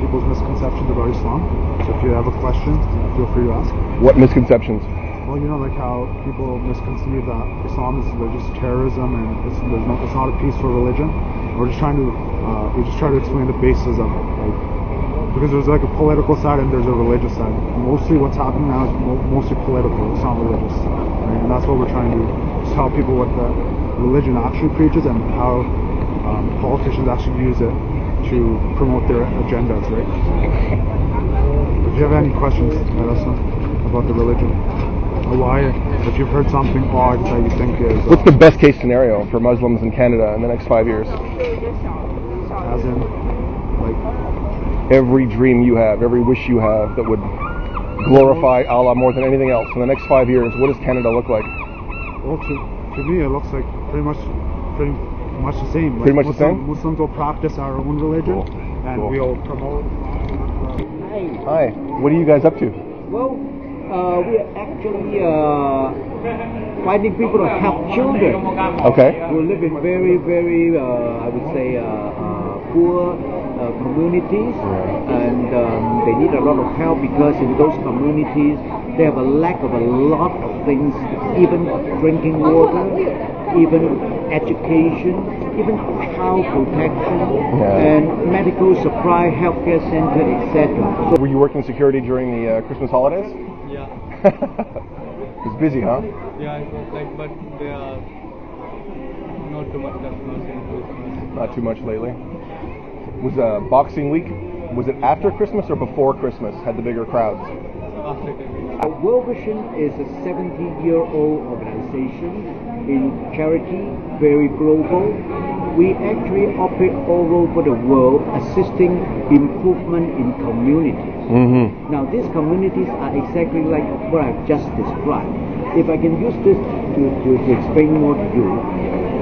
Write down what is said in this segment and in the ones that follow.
people's misconceptions about Islam. So if you have a question, feel free to ask. What misconceptions? Well, you know, like how people misconceive that Islam is just terrorism and it's not a peaceful religion. We're just trying to explain the basis of it, like, because there's like a political side and there's a religious side. Mostly what's happening now is mostly political. It's not religious, right? And that's what we're trying to tell people what the religion actually preaches and how politicians actually use it to promote their agendas, right? If you have any questions, let us know about the religion. Or why, if you've heard something odd that you think is... What's the best case scenario for Muslims in Canada in the next 5 years? As in, like... Every dream you have, every wish you have that would glorify Allah more than anything else. In the next 5 years, what does Canada look like? Well, to me, it looks like pretty much the same. Pretty much the same? Muslims will practice our own religion, and we'll promote... Hi. What are you guys up to? Well, we are actually finding people to help children. Okay. Who live in very, very, I would say, poor communities, and they need a lot of help because in those communities they have a lack of a lot of things, even drinking water, even education, even child protection, and medical supply, healthcare center, etc. So were you working security during the Christmas holidays? Yeah. It's busy, huh? Yeah, it was like, but there are not too much customers in Christmas. Not too much lately. Was Boxing Week, was it after Christmas or before Christmas had the bigger crowds? After Christmas. World Vision is a 70-year-old organization in charity, very global. We actually operate all over the world, assisting improvement in communities. Mm-hmm. Now, these communities are exactly like what I've just described. If I can use this to explain more to you,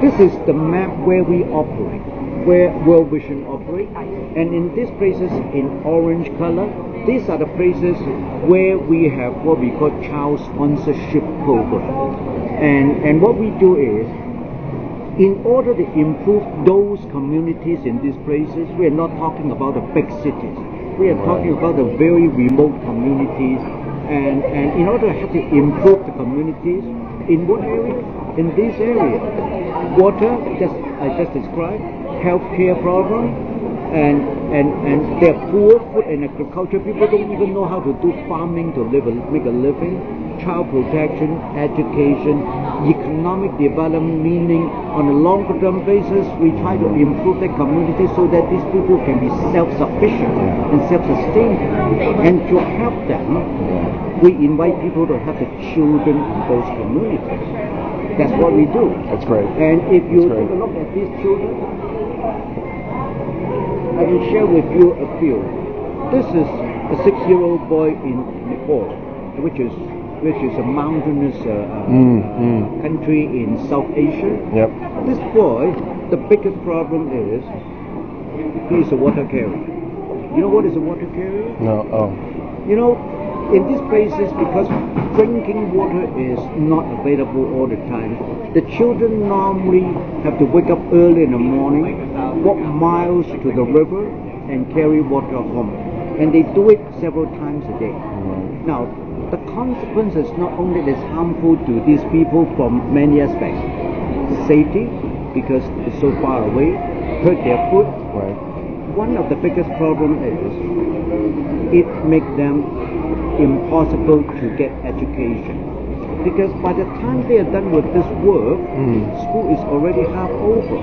this is the map where we operate, where World Vision operates, and in these places in orange color, these are the places where we have what we call child sponsorship program. And what we do is, in order to improve those communities in these places, we are not talking about the big cities. We are talking about the very remote communities. And in order to help to improve the communities, in what area? In this area. Water, I just described, healthcare problem, and they're poor, food and agriculture. People don't even know how to do farming to make a living. Child protection, education, economic development, meaning on a longer term basis, we try to improve the community so that these people can be self-sufficient and self-sustaining. And to help them, we invite people to help the children in those communities. That's what we do. That's great. And if you take a look at these children, I can share with you a few. This is a 6-year-old boy in Nepal, which is a mountainous country in South Asia. Yep. This boy, the biggest problem is he is a water carrier. You know what is a water carrier? No. Oh. You know, in these places, because drinking water is not available all the time, the children normally have to wake up early in the morning, walk miles to the river, and carry water home. And they do it several times a day. Now, the consequence is not only that it's harmful to these people from many aspects. Safety, because it's so far away, hurt their food. Right. One of the biggest problems is it makes them impossible to get education. Because by the time they are done with this work, school is already half over.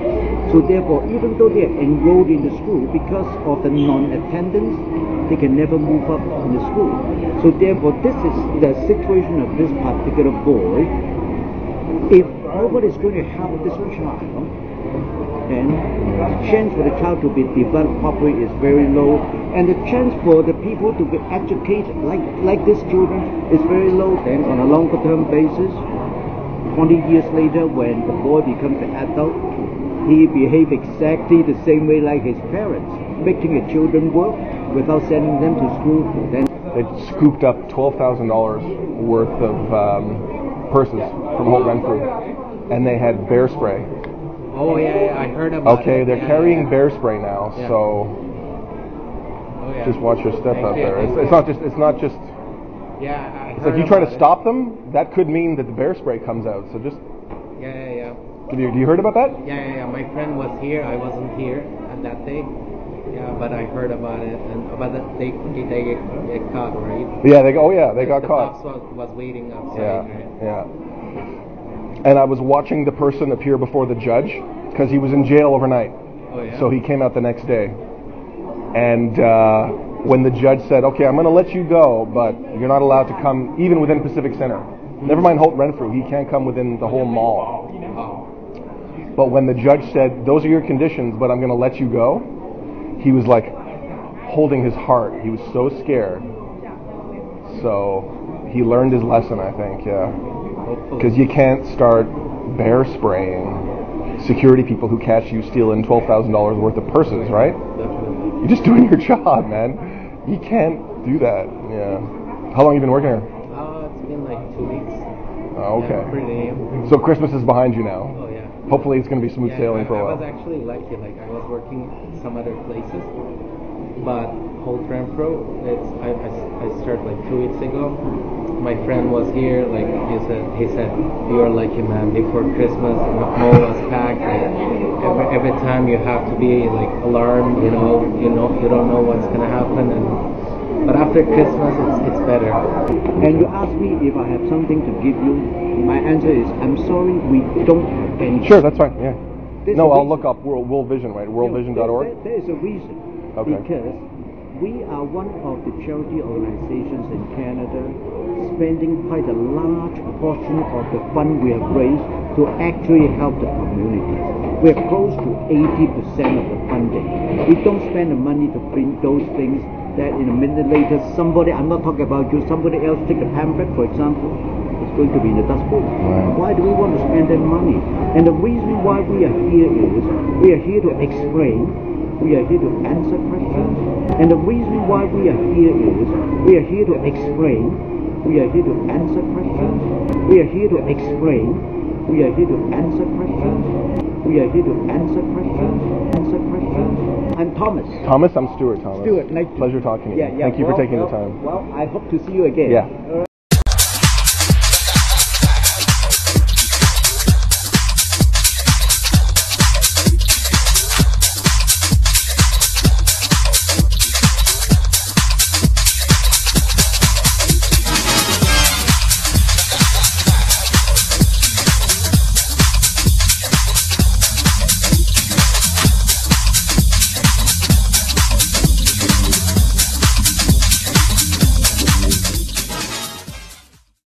So therefore, even though they are enrolled in the school, because of the non-attendance, they can never move up in the school. So therefore, this is the situation of this particular boy. If nobody is going to help this child, then the chance for the child to be developed properly is very low, and the chance for the people to be educated like these children is very low. Then on a longer term basis, 20 years later, when the boy becomes an adult, he behaves exactly the same way like his parents, making the children work without sending them to school. Then They scooped up $12,000 worth of purses from Holt Renfrew, and they had bear spray. oh yeah, I heard about it. Okay, they're carrying bear spray now, so Oh Yeah. Just watch your step Thank out you, there. thank It's you. not just. Yeah, It's like you try to stop them. That could mean that the bear spray comes out. So just. Yeah. Do you heard about that? Yeah. My friend was here. I wasn't here on that day. Yeah, but I heard about it, and about that they get caught, right? Yeah, they got The caught. cops was waiting outside. Yeah, Right? yeah. And I was watching the person appear before the judge because he was in jail overnight. Oh yeah. So he came out the next day. And when the judge said, "Okay, I'm going to let you go, but you're not allowed to come even within Pacific Center. Never mind Holt Renfrew, he can't come within the whole mall." Oh. But when the judge said, "Those are your conditions, but I'm going to let you go," he was like holding his heart. He was so scared. So he learned his lesson, I think, yeah. Because you can't start bear spraying security people who catch you stealing $12,000 worth of purses, right? Definitely. You're just doing your job, man. You can't do that. Yeah. How long have you been working here? It's been like 2 weeks. Oh, okay. Yeah, pretty new. So Christmas is behind you now. Oh yeah. Hopefully it's going to be smooth sailing for a I while. was actually lucky. Like I was working some other places, but Holt Renfrew, I started like 2 weeks ago. My friend was here. Like he said, "You are lucky, man. Before Christmas, the mall was packed. Like, every time you have to be like alarmed. You don't know what's gonna happen. But after Christmas, it's better." And you ask me if I have something to give you. My answer is, I'm sorry, we don't have any. Sure, that's fine. Yeah. There's No, a I'll reason. look up World Vision, right? Worldvision.org. There is a reason. Okay. Because we are one of the charity organizations in Canada spending quite a large portion of the fund we have raised to actually help the community. We're close to 80% of the funding. We don't spend the money to print those things that in a minute later somebody, I'm not talking about you, somebody else take a pamphlet, for example, it's going to be in the dustbin. Right. Why do we want to spend that money? And the reason why we are here is, we are here to explain, we are here to answer questions. And the reason why we are here is, we are here to explain, we are here to answer questions. We are here to explain, we are here to answer questions. We are here to answer questions. Answer questions. I'm Thomas. Thomas, I'm Stuart. Thomas. Stuart, nice to Pleasure talking to you. Yeah. Thank you for taking Well, the time. Well, I hope to see you again. Yeah. All right.